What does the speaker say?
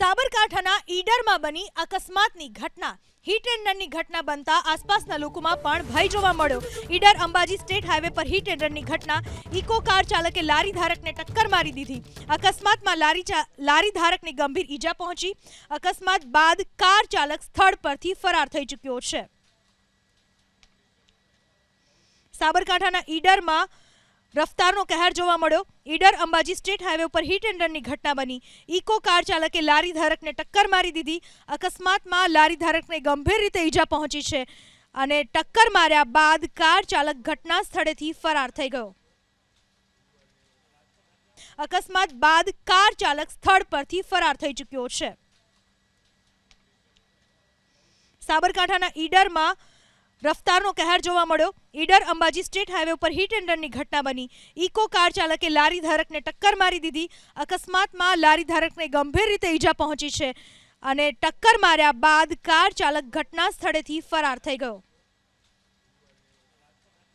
સાબરકાંઠાના ઈડરમાં બની અકસ્માતની ઘટના. હિટ એન્ડ રનની ઘટના બનતા આસપાસના લોકોમાં પણ ભય જોવા મળ્યો. ઈડર અંબાજી સ્ટેટ હાઈવે પર હિટ એન્ડ રનની ઘટના. ઇકો કાર ચાલકે લારી ધારકને ટક્કર મારી દીધી. અકસ્માતમાં લારી ધારકને ગંભીર ઈજા પહોંચી. અકસ્માત બાદ કાર ચાલક સ્થળ પરથી ફરાર થઈ ચૂક્યો છે. સાબરકાંઠાના ઈડરમાં રફતારનો કહેર જોવા મળ્યો. ઈડર અંબાજી સ્ટેટ હાઈવે પર હિટ એન્ડ રનની ઘટના બની. ઇકો કાર ચાલકે લારી ધારકને ટક્કર મારી દીધી. અકસ્માતમાં લારી ધારકને ગંભીર રીતે ઈજા પહોંચી છે અને ટક્કર માર્યા બાદ કાર ચાલક ઘટના સ્થળેથી ફરાર થઈ ગયો. અકસ્માત બાદ કાર ચાલક સ્થળ પરથી ફરાર થઈ ચૂક્યો છે. સાબરકાંઠાના ઈડરમાં રફતારનો કહેર જોવા મળ્યો. ઈડર અંબાજી સ્ટેટ હાઈવે પર હિટ એન્ડ રનની ઘટના બની. ઇકો કાર ચાલકે લારી ધારકને ટક્કર મારી દીધી. અકસ્માતમાં લારી ધારકને ગંભીર રીતે ઈજા પહોંચી છે અને ટક્કર માર્યા બાદ કાર ચાલક ઘટના સ્થળેથી ફરાર થઈ ગયો.